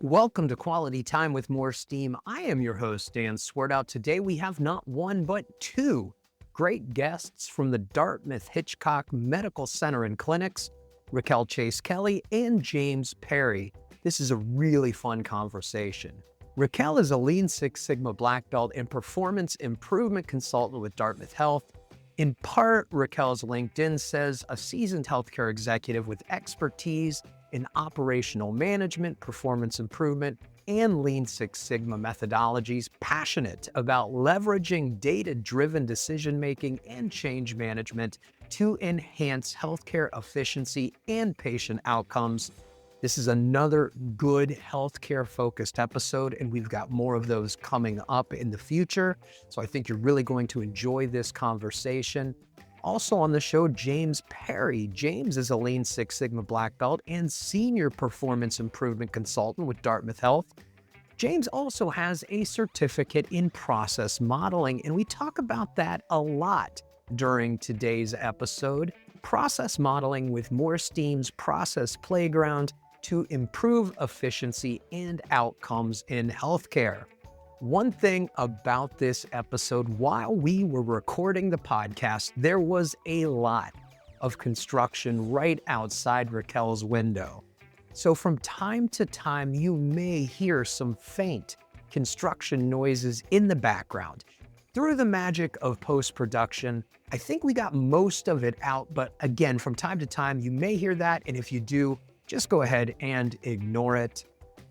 Welcome to Quality Time with MoreSteam. I am your host, Dan Swartwout. Today we have not one, but two great guests from the Dartmouth Hitchcock Medical Center and Clinics, Raquel Kelly and James Perry. This is a really fun conversation. Raquel is a Lean Six Sigma Black Belt and Performance Improvement Consultant with Dartmouth Health. In part, Raquel's LinkedIn says a seasoned healthcare executive with expertise in operational management, performance improvement, and Lean Six Sigma methodologies, passionate about leveraging data-driven decision-making and change management to enhance healthcare efficiency and patient outcomes. This is another good healthcare-focused episode, and we've got more of those coming up in the future. So I think you're really going to enjoy this conversation. Also on the show, James Perry. James is a Lean Six Sigma Black Belt and Senior Performance Improvement Consultant with Dartmouth Health. James also has a certificate in process modeling, and we talk about that a lot during today's episode. Process modeling with MoreSteam's Process Playground to improve efficiency and outcomes in healthcare. One thing about this episode, while we were recording the podcast, there was a lot of construction right outside Raquel's window. So from time to time, you may hear some faint construction noises in the background. Through the magic of post-production, I think we got most of it out, but again, from time to time, you may hear that, and if you do, just go ahead and ignore it.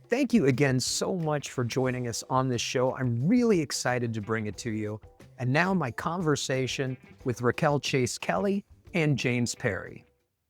Thank you again so much for joining us on this show. I'm really excited to bring it to you. And now my conversation with Raquel Kelly and James Perry.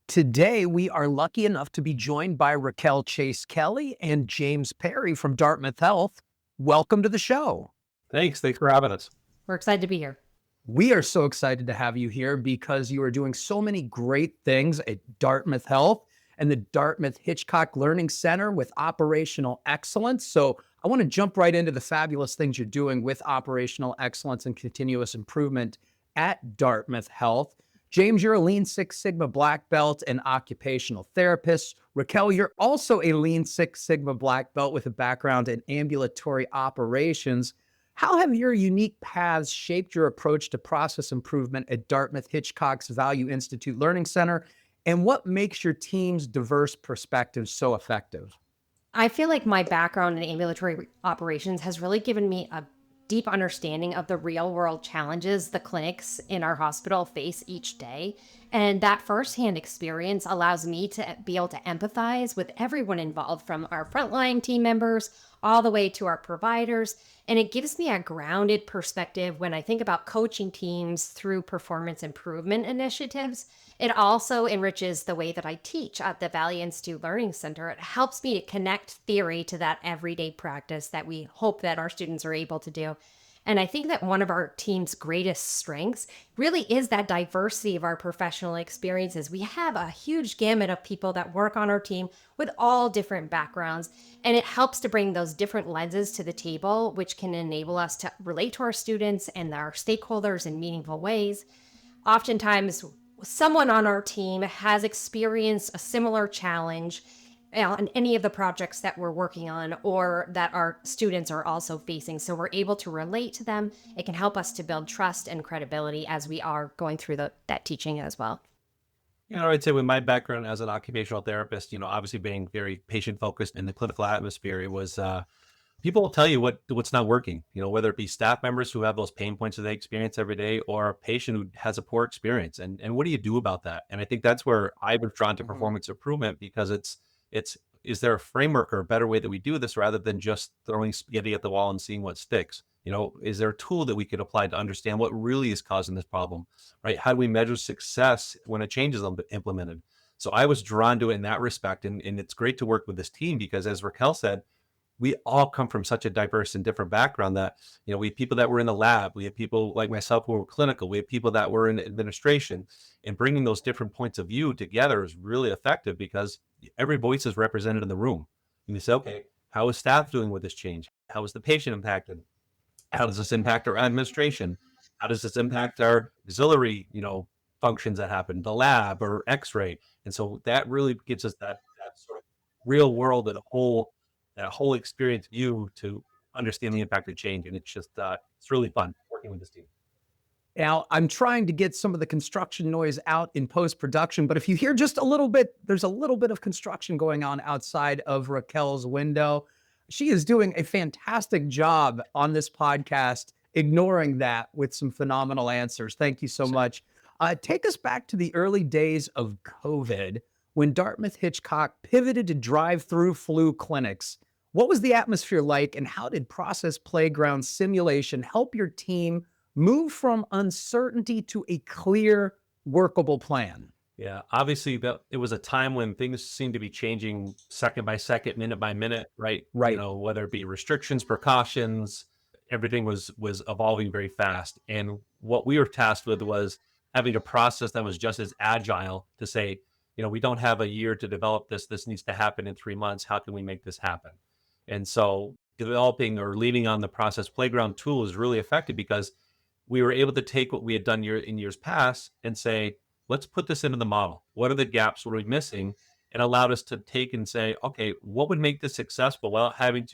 Today, we are lucky enough to be joined by Raquel Kelly and James Perry from Dartmouth Health. Welcome to the show. Thanks for having us. We're excited to be here. We are so excited to have you here because you are doing so many great things at Dartmouth Health and the Dartmouth Hitchcock Learning Center with operational excellence. So I want to jump right into the fabulous things you're doing with operational excellence and continuous improvement at Dartmouth Health. James, you're a Lean Six Sigma Black Belt and occupational therapist. Raquel, you're also a Lean Six Sigma Black Belt with a background in ambulatory operations. How have your unique paths shaped your approach to process improvement at Dartmouth Hitchcock's Value Institute Learning Center? And what makes your team's diverse perspectives so effective? I feel like my background in ambulatory operations has really given me a deep understanding of the real world challenges the clinics in our hospital face each day. And that firsthand experience allows me to be able to empathize with everyone involved, from our frontline team members all the way to our providers. And it gives me a grounded perspective when I think about coaching teams through performance improvement initiatives. It also enriches the way that I teach at the Value Institute Learning Center. It helps me to connect theory to that everyday practice that we hope that our students are able to do. And I think that one of our team's greatest strengths really is that diversity of our professional experiences. We have a huge gamut of people that work on our team with all different backgrounds, and it helps to bring those different lenses to the table, which can enable us to relate to our students and our stakeholders in meaningful ways. Oftentimes, someone on our team has experienced a similar challenge on any of the projects that we're working on or that our students are also facing. So we're able to relate to them. It can help us to build trust and credibility as we are going through that teaching as well. I'd say with my background as an occupational therapist, obviously being very patient focused in the clinical atmosphere, it was people will tell you what's not working, whether it be staff members who have those pain points that they experience every day or a patient who has a poor experience. And what do you do about that? And I think that's where I was drawn to performance improvement, because is there a framework or a better way that we do this rather than just throwing spaghetti at the wall and seeing what sticks? Is there a tool that we could apply to understand what really is causing this problem, right? How do we measure success when a change is implemented? So I was drawn to it in that respect. And it's great to work with this team because, as Raquel said, we all come from such a diverse and different background that, we have people that were in the lab. We have people like myself who were clinical. We have people that were in administration, and bringing those different points of view together is really effective because every voice is represented in the room. And you say, okay, how is staff doing with this change? How is the patient impacted? How does this impact our administration? How does this impact our auxiliary, functions that happen, the lab or X-ray? And so that really gives us that sort of real world and whole that whole experience view to understand the impact of change. And it's just, it's really fun working with this team. Now, I'm trying to get some of the construction noise out in post-production, but if you hear just a little bit, there's a little bit of construction going on outside of Raquel's window. She is doing a fantastic job on this podcast, ignoring that with some phenomenal answers. Thank you so much. Take us back to the early days of COVID when Dartmouth Hitchcock pivoted to drive-through flu clinics. What was the atmosphere like, and how did Process Playground simulation help your team move from uncertainty to a clear, workable plan? Yeah, obviously it was a time when things seemed to be changing second by second, minute by minute, right? Right. You know, whether it be restrictions, precautions, everything was evolving very fast. And what we were tasked with was having a process that was just as agile to say, you know, we don't have a year to develop this. This needs to happen in 3 months. How can we make this happen? And so developing or leaning on the Process Playground tool is really effective because we were able to take what we had done in years past and say, let's put this into the model. What are the gaps? What are we missing? And allowed us to take and say, okay, what would make this successful without having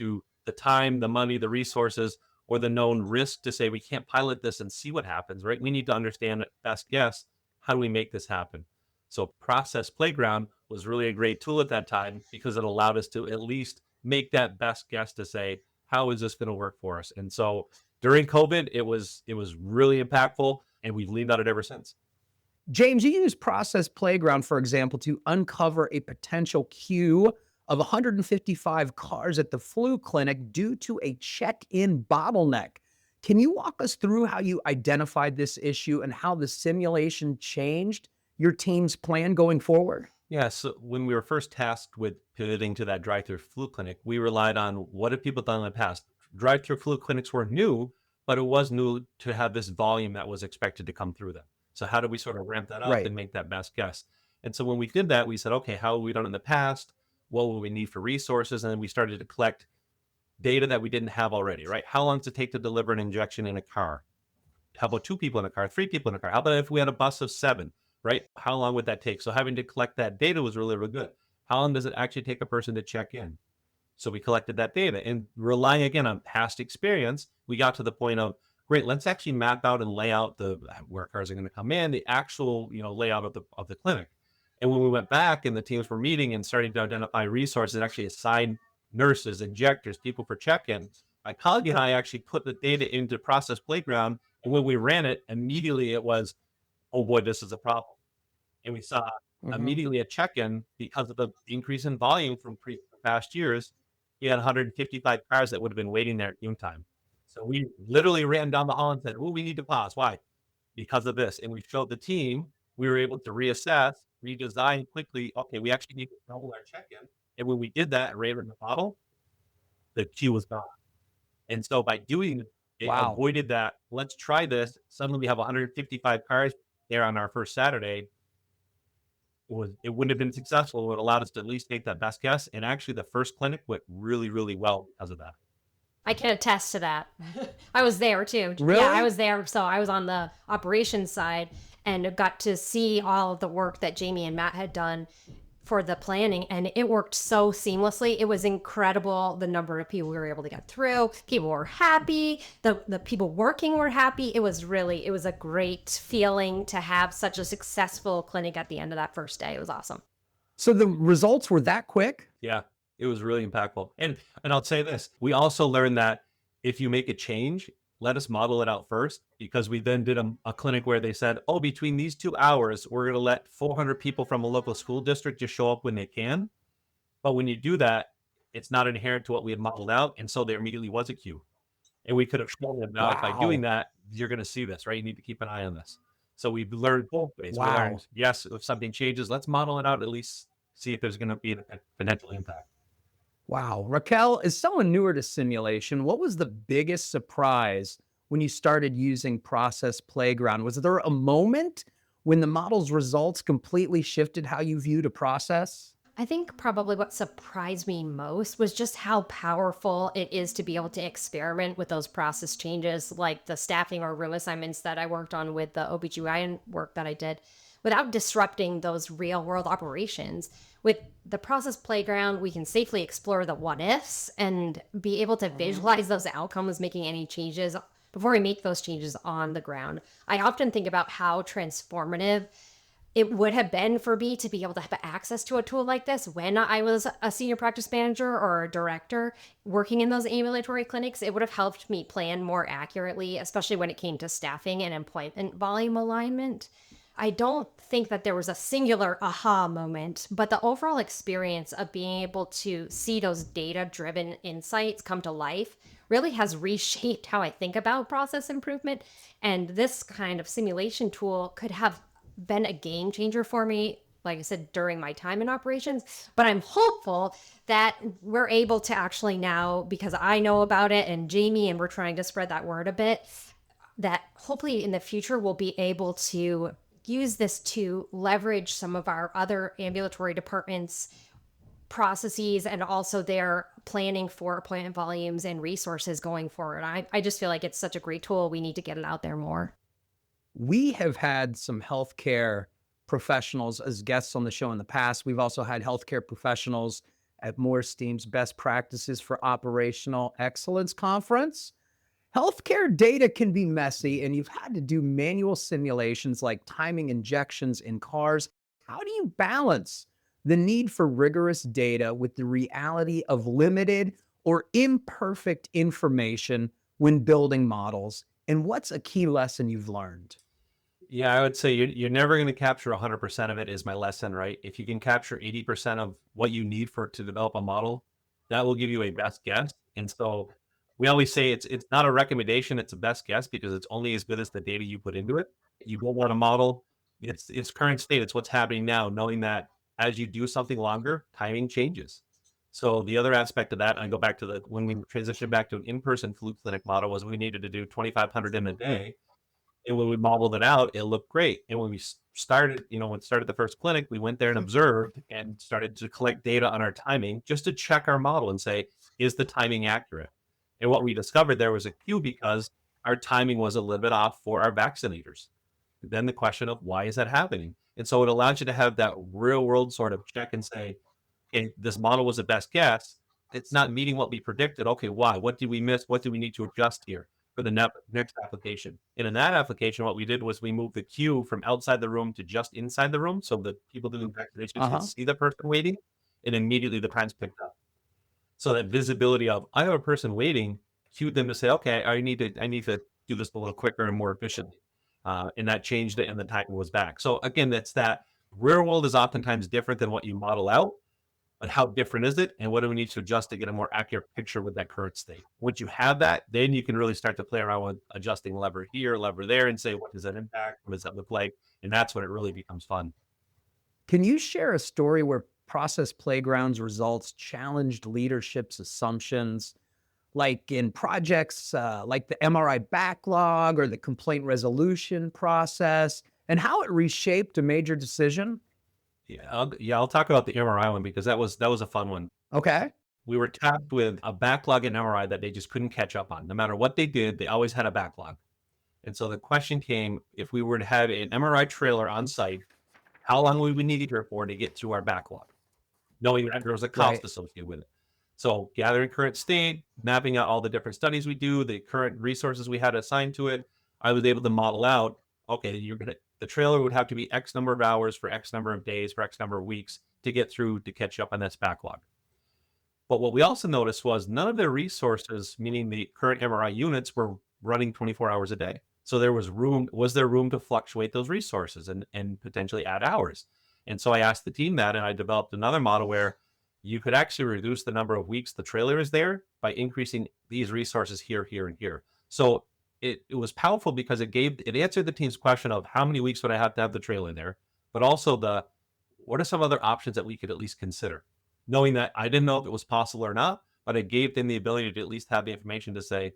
the time, the money, the resources, or the known risk to say, we can't pilot this and see what happens, right? We need to understand at best guess, how do we make this happen? So Process Playground was really a great tool at that time because it allowed us to at least make that best guess to say, how is this going to work for us? And so during COVID, it was really impactful, and we've leaned on it ever since. James, you use Process Playground, for example, to uncover a potential queue of 155 cars at the flu clinic due to a check-in bottleneck. Can you walk us through how you identified this issue and how the simulation changed your team's plan going forward? Yeah, so when we were first tasked with pivoting to that drive-through flu clinic, we relied on what have people done in the past. Drive-through flu clinics were new, but it was new to have this volume that was expected to come through them. So how do we sort of ramp that up Right. and make that best guess? And so when we did that, we said, okay, how have we done it in the past? What will we need for resources? And then we started to collect data that we didn't have already, right? How long does it take to deliver an injection in a car? How about 2 people in a car, 3 people in a car? How about if we had a bus of 7, right? How long would that take? So having to collect that data was really, really good. How long does it actually take a person to check in? So we collected that data, and relying again on past experience, we got to the point of, great, let's actually map out and lay out where cars are going to come in, the actual, layout of the clinic. And when we went back and the teams were meeting and starting to identify resources and actually assign nurses, injectors, people for check-in, my colleague and I actually put the data into Process Playground. And when we ran it, immediately it was, oh boy, this is a problem. And we saw immediately a check-in because of the increase in volume from past years. You had 155 cars that would have been waiting there at noon time. So we literally ran down the hall and said, oh, we need to pause. Why? Because of this. And we showed the team, we were able to reassess, redesign quickly. Okay, we actually need to double our check-in. And when we did that and ran it in the model, the queue was gone. And so by doing it, avoided that, let's try this. Suddenly we have 155 cars there on our first Saturday. It wouldn't have been successful. It would have allowed us to at least take that best guess. And actually the first clinic went really, really well because of that. I can attest to that. I was there too. Really? Yeah, I was there. So I was on the operations side and got to see all of the work that Jamie and Matt had done for the planning, and it worked so seamlessly. It was incredible the number of people we were able to get through. People were happy. The people working were happy. It was a great feeling to have such a successful clinic at the end of that first day. It was awesome. So the results were that quick? Yeah, it was really impactful. And I'll say this, we also learned that if you make a change, let us model it out first, because we then did a clinic where they said, oh, between these 2 hours, we're going to let 400 people from a local school district just show up when they can. But when you do that, it's not inherent to what we had modeled out. And so there immediately was a queue. And we could have shown them, now, by doing that, you're going to see this, right? You need to keep an eye on this. So we've learned both ways. We learned, yes, if something changes, let's model it out, at least see if there's going to be a potential impact. Wow. Raquel, as someone newer to simulation, what was the biggest surprise when you started using Process Playground? Was there a moment when the model's results completely shifted how you viewed a process? I think probably what surprised me most was just how powerful it is to be able to experiment with those process changes, like the staffing or room assignments that I worked on with the OBGYN work that I did without disrupting those real world operations. With the process playground, we can safely explore the what ifs and be able to visualize those outcomes, making any changes before we make those changes on the ground. I often think about how transformative it would have been for me to be able to have access to a tool like this when I was a senior practice manager or a director working in those ambulatory clinics. It would have helped me plan more accurately, especially when it came to staffing and employment volume alignment. I don't think that there was a singular aha moment, but the overall experience of being able to see those data-driven insights come to life really has reshaped how I think about process improvement. And this kind of simulation tool could have been a game changer for me, like I said, during my time in operations. But I'm hopeful that we're able to actually now, because I know about it and Jamie, and we're trying to spread that word a bit, that hopefully in the future we'll be able to use this to leverage some of our other ambulatory departments' processes and also their planning for appointment volumes and resources going forward. I just feel like it's such a great tool. We need to get it out there more. We have had some healthcare professionals as guests on the show in the past. We've also had healthcare professionals at MoreSteam's Best Practices for Operational Excellence conference. Healthcare data can be messy, and you've had to do manual simulations like timing injections in cars. How do you balance the need for rigorous data with the reality of limited or imperfect information when building models? And what's a key lesson you've learned? Yeah, I would say you're never going to capture 100% of it is my lesson, right? If you can capture 80% of what you need to develop a model, that will give you a best guess. And so we always say it's not a recommendation, it's a best guess because it's only as good as the data you put into it. You don't want a model, it's current state, it's what's happening now, knowing that as you do something longer, timing changes. So the other aspect of that, I go back to when we transitioned back to an in-person flu clinic model was we needed to do 2,500 in a day. And when we modeled it out, it looked great. And when we started, when we started the first clinic, we went there and observed and started to collect data on our timing just to check our model and say, is the timing accurate? And what we discovered there was a cue because our timing was a little bit off for our vaccinators. Then the question of why is that happening? And so it allows you to have that real world sort of check and say, okay, this model was the best guess. It's not meeting what we predicted. Okay, why? What did we miss? What do we need to adjust here for the next application? And in that application, what we did was we moved the queue from outside the room to just inside the room. So the people doing vaccinations could see the person waiting, and immediately the times picked up. So that visibility of I have a person waiting cued them to say, okay, I need to do this a little quicker and more efficiently. And that changed it and the time was back. So again, that's that real world is oftentimes different than what you model out. But how different is it? And what do we need to adjust to get a more accurate picture with that current state? Once you have that, then you can really start to play around with adjusting lever here, lever there, and say, what does that impact? What does that look like? And that's when it really becomes fun. Can you share a story where Process Playground's results challenged leadership's assumptions, like in projects like the MRI backlog or the complaint resolution process, and how it reshaped a major decision? I'll talk about the MRI one because that was a fun one. Okay. We were tapped with a backlog in MRI that they just couldn't catch up on. No matter what they did, they always had a backlog. And so the question came, if we were to have an MRI trailer on site, how long would we need it here for to get through our backlog? Knowing that there was a cost associated with it. So gathering current state, mapping out all the different studies we do, the current resources we had assigned to it, I was able to model out, okay, the trailer would have to be X number of hours for X number of days for X number of weeks to get through to catch up on this backlog. But what we also noticed was none of their resources, meaning the current MRI units, were running 24 hours a day. So there was there room to fluctuate those resources and potentially add hours? And so I asked the team that, and I developed another model where you could actually reduce the number of weeks the trailer is there by increasing these resources here, here, and here. So it was powerful because it answered the team's question of how many weeks would I have to have the trailer there, but also what are some other options that we could at least consider? Knowing that I didn't know if it was possible or not, but it gave them the ability to at least have the information to say,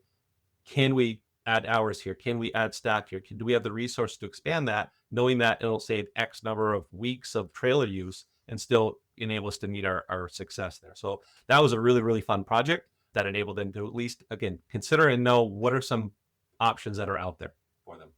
can we add hours here? Can we add staff here? Do we have the resource to expand that? Knowing that it'll save X number of weeks of trailer use and still enable us to meet our success there. So that was a really, really fun project that enabled them to at least, again, consider and know what are some options that are out there for them.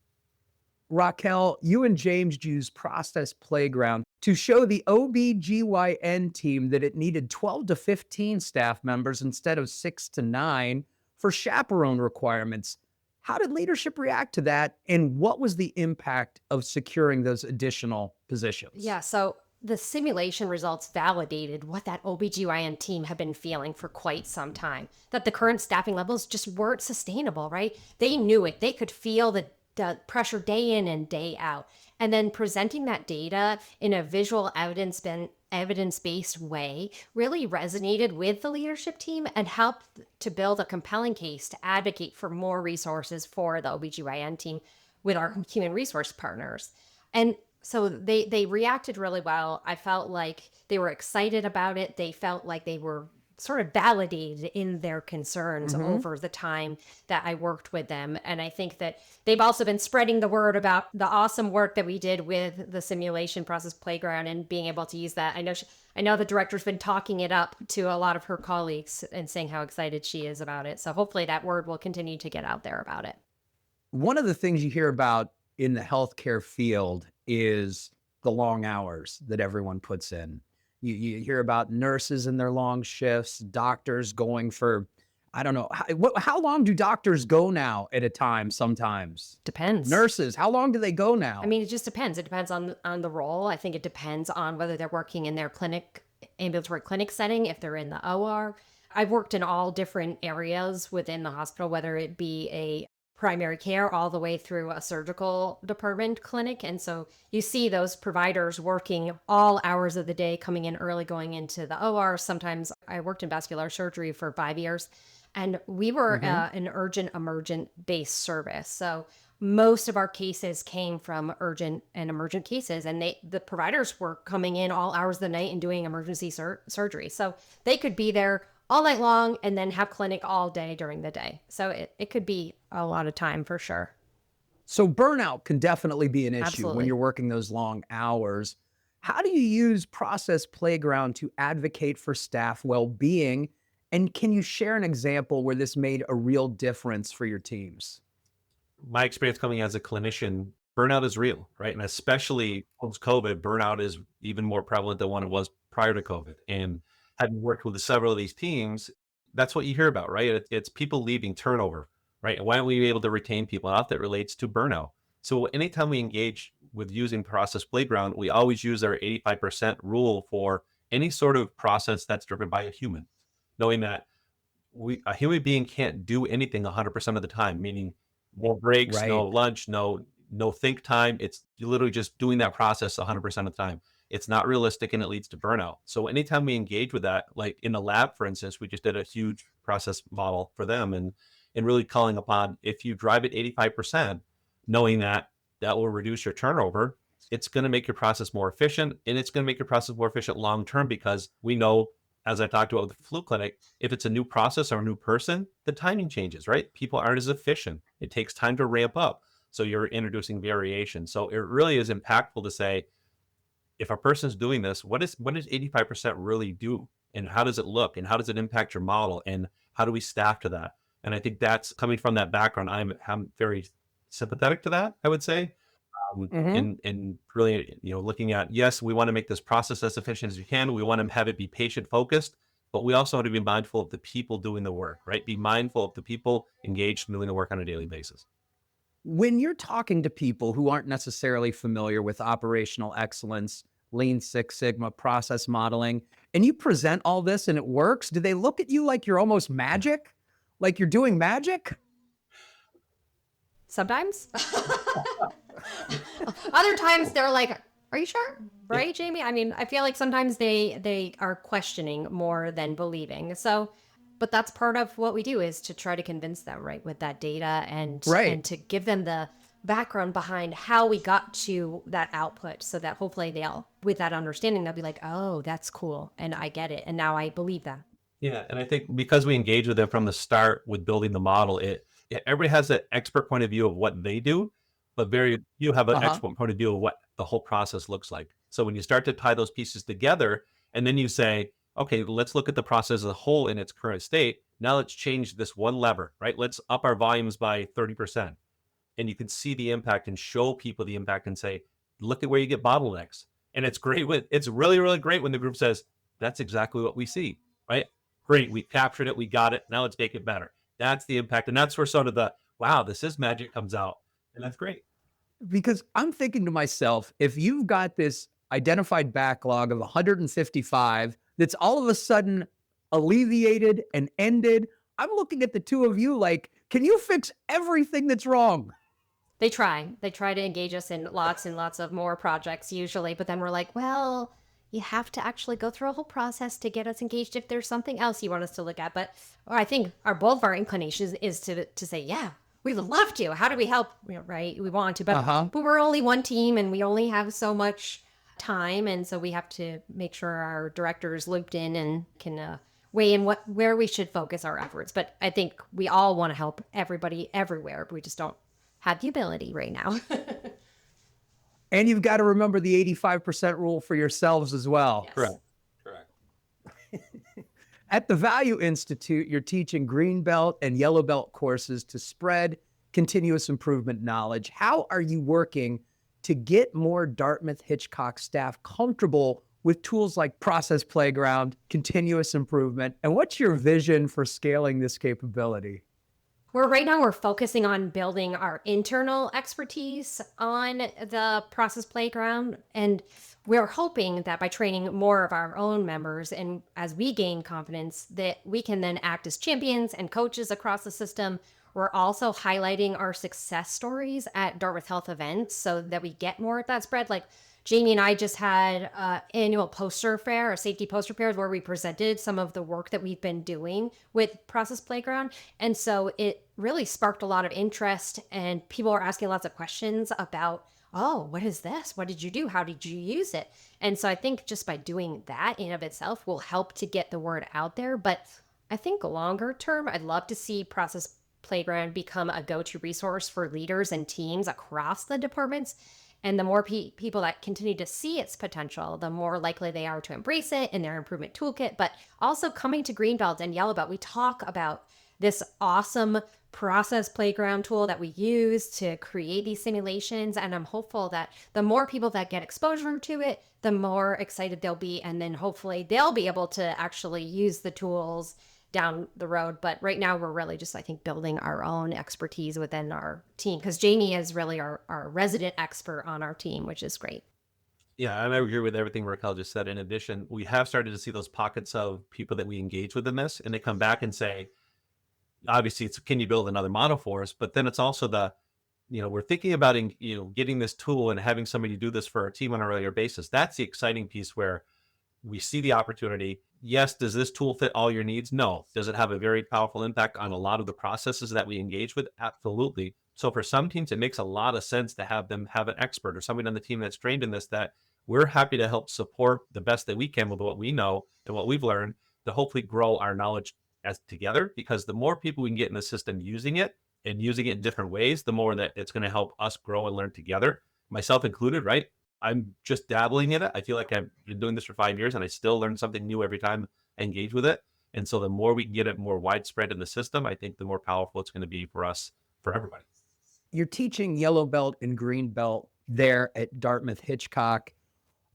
Raquel, you and James used Process Playground to show the OBGYN team that it needed 12 to 15 staff members instead of 6 to 9 for chaperone requirements. How did leadership react to that? And what was the impact of securing those additional positions? Yeah, so the simulation results validated what that OBGYN team had been feeling for quite some time, that the current staffing levels just weren't sustainable, right? They knew it. They could feel the pressure day in and day out. And then presenting that data in a visual evidence-based way really resonated with the leadership team and helped to build a compelling case to advocate for more resources for the OBGYN team with our human resource partners. And so they reacted really well. I felt like they were excited about it. They felt like they were sort of validated in their concerns over the time that I worked with them. And I think that they've also been spreading the word about the awesome work that we did with the simulation process playground and being able to use that. I know the director's been talking it up to a lot of her colleagues and saying how excited she is about it. So hopefully that word will continue to get out there about it. One of the things you hear about in the healthcare field is the long hours that everyone puts in. You hear about nurses and their long shifts, doctors going for, I don't know, how long do doctors go now at a time sometimes? Depends. Nurses, how long do they go now? I mean, it just depends. It depends on the role. I think it depends on whether they're working in their ambulatory clinic setting, if they're in the OR. I've worked in all different areas within the hospital, whether it be a primary care all the way through a surgical department clinic. And so you see those providers working all hours of the day, coming in early, going into the OR. Sometimes I worked in vascular surgery for 5 years, and we were an urgent emergent based service. So most of our cases came from urgent and emergent cases, and the providers were coming in all hours of the night and doing emergency surgery. So they could be there all night long and then have clinic all day during the day. So it could be a lot of time for sure. So burnout can definitely be an issue Absolutely. when you're working those long hours. How do you use Process Playground to advocate for staff well-being? And can you share an example where this made a real difference for your teams? My experience coming as a clinician, burnout is real, right? And especially post-COVID, burnout is even more prevalent than what it was prior to COVID. And having worked with several of these teams, that's what you hear about, right? It's people leaving, turnover, right? And why aren't we able to retain people? And that relates to burnout. So anytime we engage with using Process Playground, we always use our 85% rule for any sort of process that's driven by a human, knowing that a human being can't do anything 100% of the time, meaning no breaks, Right. no lunch, no think time. It's literally just doing that process 100% of the time. It's not realistic and it leads to burnout. So anytime we engage with that, like in the lab, for instance, we just did a huge process model for them and really calling upon, if you drive it 85%, knowing that will reduce your turnover, it's going to make your process more efficient, and it's going to make your process more efficient long-term, because we know, as I talked about with the flu clinic, if it's a new process or a new person, the timing changes, right? People aren't as efficient. It takes time to ramp up. So you're introducing variation. So it really is impactful to say, if a person's doing this, what does 85% really do? And how does it look? And how does it impact your model? And how do we staff to that? And I think that's coming from that background. I'm very sympathetic to that, I would say. And really, looking at, yes, we want to make this process as efficient as we can. We want to have it be patient focused, but we also want to be mindful of the people doing the work, right? Be mindful of the people engaged in doing the work on a daily basis. When you're talking to people who aren't necessarily familiar with operational excellence, Lean Six Sigma, process modeling, and you present all this and it works, do they look at you like you're almost magic? Like you're doing magic? Sometimes. Other times they're like, are you sure? Right, Jamie? I mean, I feel like sometimes they are questioning more than believing. So, but that's part of what we do, is to try to convince them, right, with that data and to give them the background behind how we got to that output, so that hopefully they'll, with that understanding, they'll be like, oh, that's cool. And I get it. And now I believe that. Yeah. And I think because we engage with them from the start with building the model, everybody has an expert point of view of what they do, but very few have an expert point of view of what the whole process looks like. So when you start to tie those pieces together, and then you say, okay, let's look at the process as a whole in its current state. Now let's change this one lever, right? Let's up our volumes by 30%. and you can see the impact and show people the impact and say, look at where you get bottlenecks. And it's great it's really, really great when the group says, that's exactly what we see, right? Great. We captured it. We got it. Now let's make it better. That's the impact. And that's where sort of the, wow, this is magic comes out. And that's great. Because I'm thinking to myself, if you've got this identified backlog of 155 that's all of a sudden alleviated and ended, I'm looking at the two of you like, can you fix everything that's wrong? They try. They try to engage us in lots and lots of more projects usually, but then we're like, well, you have to actually go through a whole process to get us engaged if there's something else you want us to look at. But I think both of our inclinations is to say, yeah, we would love to. How do we help? Right? We want to, but we're only one team and we only have so much time. And so we have to make sure our director is looped in and can weigh in where we should focus our efforts. But I think we all want to help everybody everywhere. But we just don't have the ability right now. And you've got to remember the 85% rule for yourselves as well. Yes. Correct. At the Value Institute, you're teaching green belt and yellow belt courses to spread continuous improvement knowledge. How are you working to get more Dartmouth Hitchcock staff comfortable with tools like Process Playground, continuous improvement? And what's your vision for scaling this capability? Right now we're focusing on building our internal expertise on the Process Playground, and we're hoping that by training more of our own members and as we gain confidence that we can then act as champions and coaches across the system. We're also highlighting our success stories at Dartmouth Health events so that we get more of that spread. Like Jamie and I just had an annual poster fair, a safety poster fair, where we presented some of the work that we've been doing with Process Playground. And so it really sparked a lot of interest, and people are asking lots of questions about, oh, what is this? What did you do? How did you use it? And so I think just by doing that in of itself will help to get the word out there. But I think longer term, I'd love to see Process Playground become a go-to resource for leaders and teams across the departments. And the more people that continue to see its potential, the more likely they are to embrace it in their improvement toolkit. But also coming to Greenbelt and Yellowbelt, we talk about this awesome Process Playground tool that we use to create these simulations. And I'm hopeful that the more people that get exposure to it, the more excited they'll be. And then hopefully they'll be able to actually use the tools down the road. But right now we're really just, I think, building our own expertise within our team, because Jamie is really our resident expert on our team, which is great. Yeah, I agree with everything Raquel just said. In addition, we have started to see those pockets of people that we engage with in this, and they come back and say, obviously it's, can you build another model for us? But then it's also we're thinking about, getting this tool and having somebody do this for our team on a regular basis. That's the exciting piece where we see the opportunity. Yes, does this tool fit all your needs? No. Does it have a very powerful impact on a lot of the processes that we engage with? Absolutely. So for some teams, it makes a lot of sense to have them have an expert or somebody on the team that's trained in this, that we're happy to help support the best that we can with what we know and what we've learned to hopefully grow our knowledge as together. Because the more people we can get in the system using it and using it in different ways, the more that it's going to help us grow and learn together, myself included, right? I'm just dabbling in it. I feel like I've been doing this for 5 years and I still learn something new every time I engage with it. And so the more we can get it more widespread in the system, I think the more powerful it's going to be for us, for everybody. You're teaching yellow belt and green belt there at Dartmouth Hitchcock.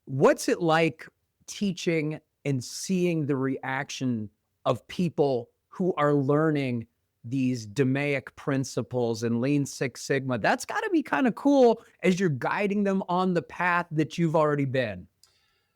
What's it like teaching and seeing the reaction of people who are learning these DMAIC principles and Lean Six Sigma? That's got to be kind of cool as you're guiding them on the path that you've already been.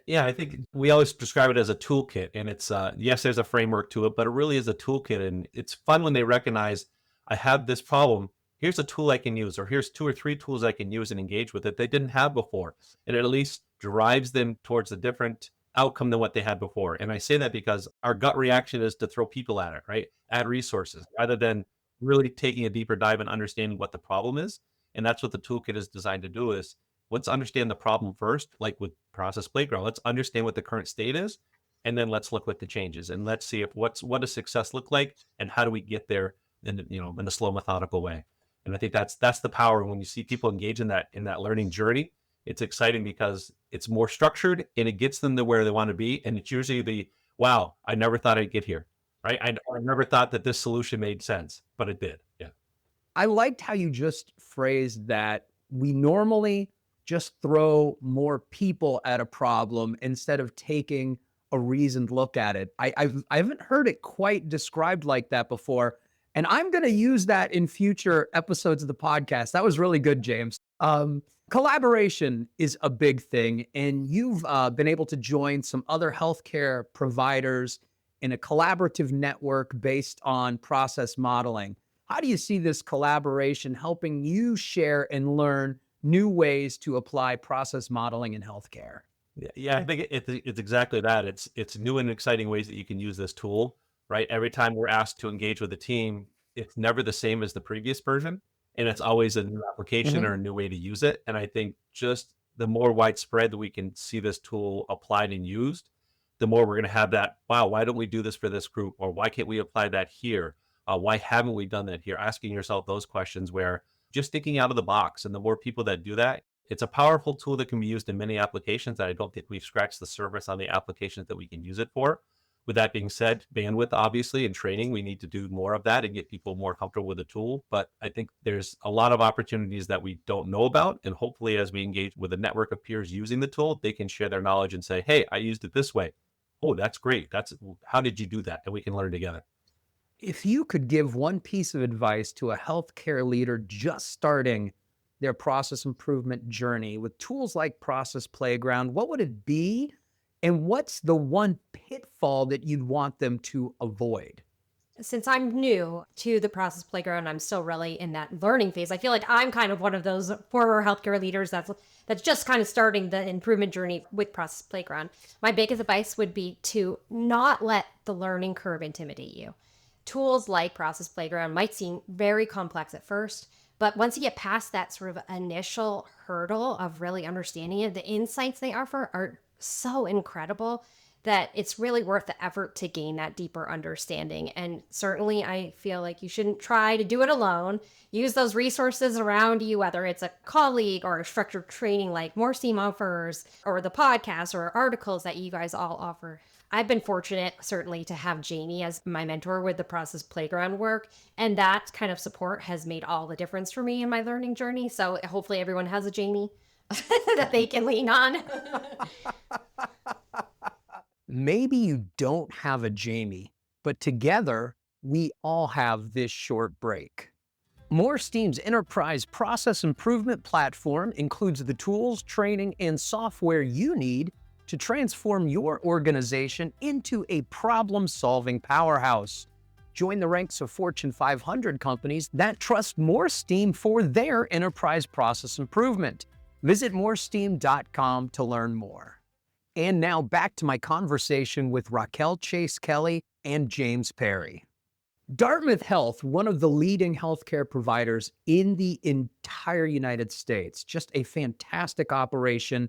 Yeah, I think we always describe it as a toolkit, and it's, yes, there's a framework to it, but it really is a toolkit. And it's fun when they recognize I have this problem. Here's a tool I can use, or here's 2 or 3 tools I can use and engage with it they didn't have before. And it at least drives them towards a different outcome than what they had before. And I say that because our gut reaction is to throw people at it, right? Add resources rather than really taking a deeper dive and understanding what the problem is. And that's what the toolkit is designed to do, is let's understand the problem first, like with Process Playground. Let's understand what the current state is, and then let's look at the changes, and let's see if what does success look like, and how do we get there in a slow, methodical way. And I think that's the power when you see people engage in that learning journey. It's exciting because it's more structured and it gets them to where they want to be. And it's usually wow, I never thought I'd get here, right? I never thought that this solution made sense, but it did. Yeah. I liked how you just phrased that we normally just throw more people at a problem instead of taking a reasoned look at it. I haven't heard it quite described like that before. And I'm going to use that in future episodes of the podcast. That was really good, James. Collaboration is a big thing, and you've been able to join some other healthcare providers in a collaborative network based on process modeling. How do you see this collaboration helping you share and learn new ways to apply process modeling in healthcare? Yeah, I think it's exactly that. It's new and exciting ways that you can use this tool, right? Every time we're asked to engage with a team, it's never the same as the previous version, and it's always a new application or a new way to use it. And I think just the more widespread that we can see this tool applied and used, the more we're going to have that, wow, why don't we do this for this group? Or why can't we apply that here? Why haven't we done that here? Asking yourself those questions where just thinking out of the box. And the more people that do that, it's a powerful tool that can be used in many applications that I don't think we've scratched the surface on the applications that we can use it for. With that being said, bandwidth, obviously, and training, we need to do more of that and get people more comfortable with the tool. But I think there's a lot of opportunities that we don't know about. And hopefully, as we engage with a network of peers using the tool, they can share their knowledge and say, hey, I used it this way. Oh, that's great. How did you do that? And we can learn together. If you could give one piece of advice to a healthcare leader just starting their process improvement journey with tools like Process Playground, what would it be? And what's the one pitfall that you'd want them to avoid? Since I'm new to the Process Playground, I'm still really in that learning phase. I feel like I'm kind of one of those former healthcare leaders that's just kind of starting the improvement journey with Process Playground. My biggest advice would be to not let the learning curve intimidate you. Tools like Process Playground might seem very complex at first, but once you get past that sort of initial hurdle of really understanding it, the insights they offer are so incredible that it's really worth the effort to gain that deeper understanding. And certainly I feel like you shouldn't try to do it alone. Use those resources around you, whether it's a colleague or a structured training like MoreSteam offers, or the podcast or articles that you guys all offer. I've been fortunate, certainly, to have Jamie as my mentor with the Process Playground work. And that kind of support has made all the difference for me in my learning journey. So hopefully everyone has a Jamie that they can lean on. Maybe you don't have a Jamie, but together we all have this short break. MoreSteam's enterprise process improvement platform includes the tools, training, and software you need to transform your organization into a problem-solving powerhouse. Join the ranks of Fortune 500 companies that trust MoreSteam for their enterprise process improvement. Visit MoreSteam.com to learn more. And now back to my conversation with Raquel Chase Kelly and James Perry. Dartmouth Health, one of the leading healthcare providers in the entire United States, just a fantastic operation.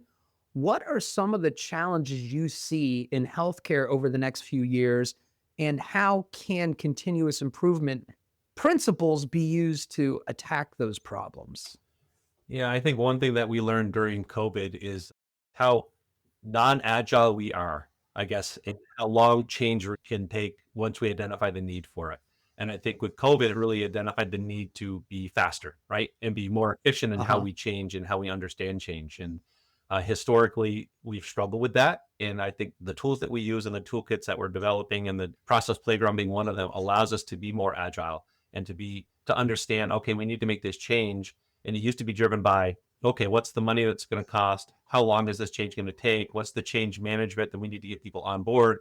What are some of the challenges you see in healthcare over the next few years, and how can continuous improvement principles be used to attack those problems? Yeah, I think one thing that we learned during COVID is how non-agile we are, I guess, and how long change can take once we identify the need for it. And I think with COVID, it really identified the need to be faster, right? And be more efficient in how we change and how we understand change. And historically, we've struggled with that. And I think the tools that we use and the toolkits that we're developing and the Process Playground being one of them allows us to be more agile and to understand, okay, we need to make this change. And it used to be driven by, okay, what's the money that's going to cost? How long is this change going to take? What's the change management that we need to get people on board?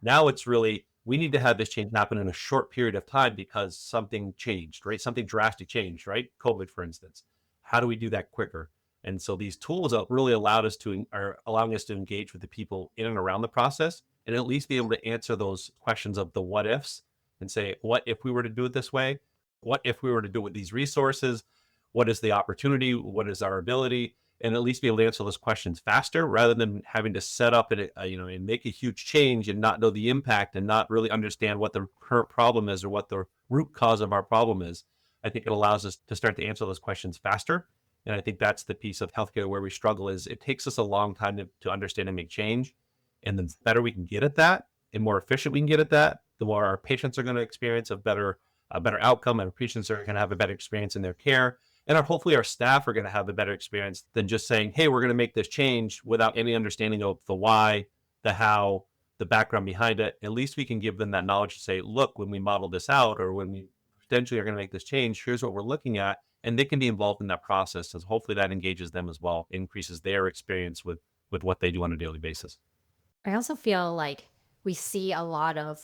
Now it's really, we need to have this change happen in a short period of time because something changed, right? Something drastic changed, right? COVID, for instance. How do we do that quicker? And so these tools really are allowing us to engage with the people in and around the process and at least be able to answer those questions of the what ifs and say, what if we were to do it this way? What if we were to do it with these resources? What is the opportunity? What is our ability? And at least be able to answer those questions faster rather than having to set up and make a huge change and not know the impact and not really understand what the current problem is or what the root cause of our problem is. I think it allows us to start to answer those questions faster. And I think that's the piece of healthcare where we struggle is it takes us a long time to understand and make change. And the better we can get at that and more efficient we can get at that, the more our patients are going to experience a better a better outcome, and patients are going to have a better experience in their care. And hopefully our staff are going to have a better experience than just saying, hey, we're going to make this change without any understanding of the why, the how, the background behind it. At least we can give them that knowledge to say, look, when we model this out or when we potentially are going to make this change, here's what we're looking at. And they can be involved in that process. So hopefully that engages them as well, increases their experience with what they do on a daily basis. I also feel like we see a lot of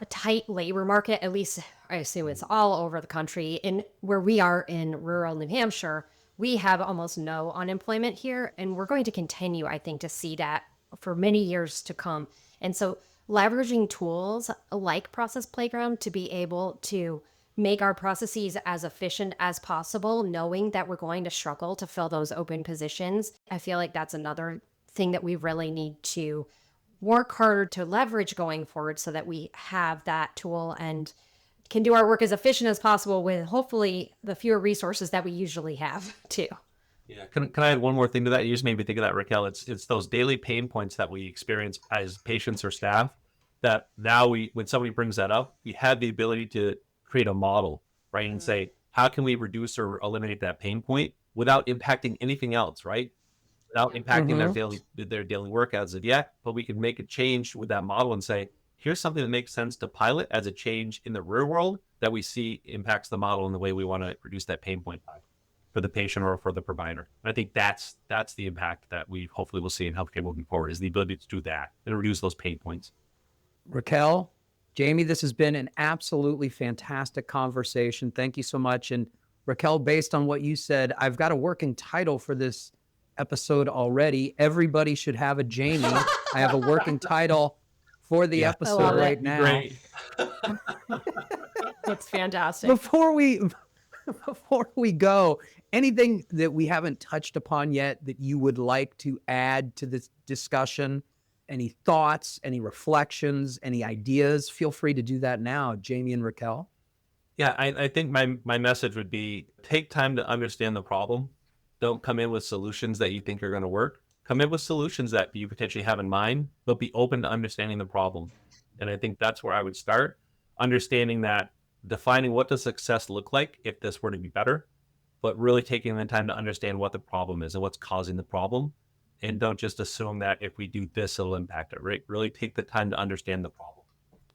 a tight labor market, at least I assume it's all over the country. In where we are in rural New Hampshire, we have almost no unemployment here. And we're going to continue, I think, to see that for many years to come. And so leveraging tools like Process Playground to be able to make our processes as efficient as possible, knowing that we're going to struggle to fill those open positions. I feel like that's another thing that we really need to work harder to leverage going forward so that we have that tool and can do our work as efficient as possible with hopefully the fewer resources that we usually have too. Yeah. Can I add one more thing to that? You just made me think of that, Raquel. It's those daily pain points that we experience as patients or staff that now when somebody brings that up, we have the ability to create a model, right? And say, how can we reduce or eliminate that pain point without impacting anything else, right? Without impacting their daily work as of yet, but we can make a change with that model and say, here's something that makes sense to pilot as a change in the real world that we see impacts the model in the way we want to reduce that pain point by for the patient or for the provider. And I think that's the impact that we hopefully will see in healthcare moving forward, is the ability to do that and reduce those pain points. Raquel, Jamie, this has been an absolutely fantastic conversation. Thank you so much. And Raquel, based on what you said, I've got a working title for this episode already. Everybody should have a Jamie. I have a working title for the episode right now. Great. That's fantastic. Before we go, anything that we haven't touched upon yet that you would like to add to this discussion? Any thoughts, any reflections, any ideas? Feel free to do that now, Jamie and Raquel. Yeah, I think my message would be take time to understand the problem. Don't come in with solutions that you think are going to work. Come in with solutions that you potentially have in mind, but be open to understanding the problem. And I think that's where I would start. Understanding that, defining what does success look like if this were to be better, but really taking the time to understand what the problem is and what's causing the problem. And don't just assume that if we do this, it'll impact it, right? Really take the time to understand the problem.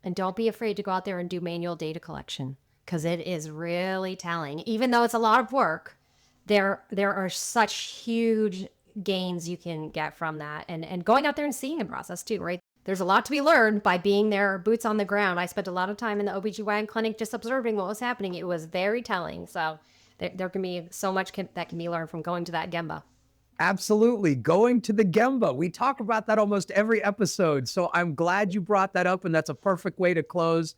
And don't be afraid to go out there and do manual data collection, because it is really telling. Even though it's a lot of work, there are such huge gains you can get from that. And going out there and seeing the process too, right? There's a lot to be learned by being there, boots on the ground. I spent a lot of time in the OBGYN clinic just observing what was happening. It was very telling. So there can be so much that can be learned from going to that Gemba. Absolutely. Going to the Gemba. We talk about that almost every episode. So I'm glad you brought that up, and that's a perfect way to close.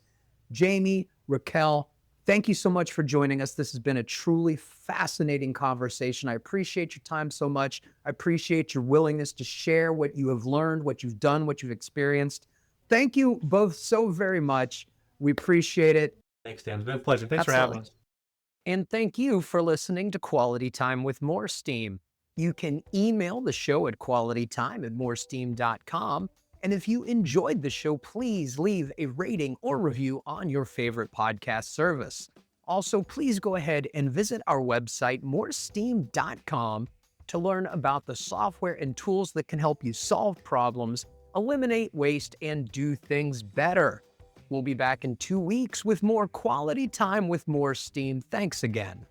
Jamie, Raquel, thank you so much for joining us. This has been a truly fascinating conversation. I appreciate your time so much. I appreciate your willingness to share what you have learned, what you've done, what you've experienced. Thank you both so very much. We appreciate it. Thanks, Dan. It's been a pleasure. Thanks Absolutely. for having us. And thank you for listening to Quality Time with MoreSteam. You can email the show at qualitytime@moresteam.com. And if you enjoyed the show, please leave a rating or review on your favorite podcast service. Also, please go ahead and visit our website, MoreSteam.com, to learn about the software and tools that can help you solve problems, eliminate waste, and do things better. We'll be back in 2 weeks with more Quality Time with MoreSteam. Thanks again.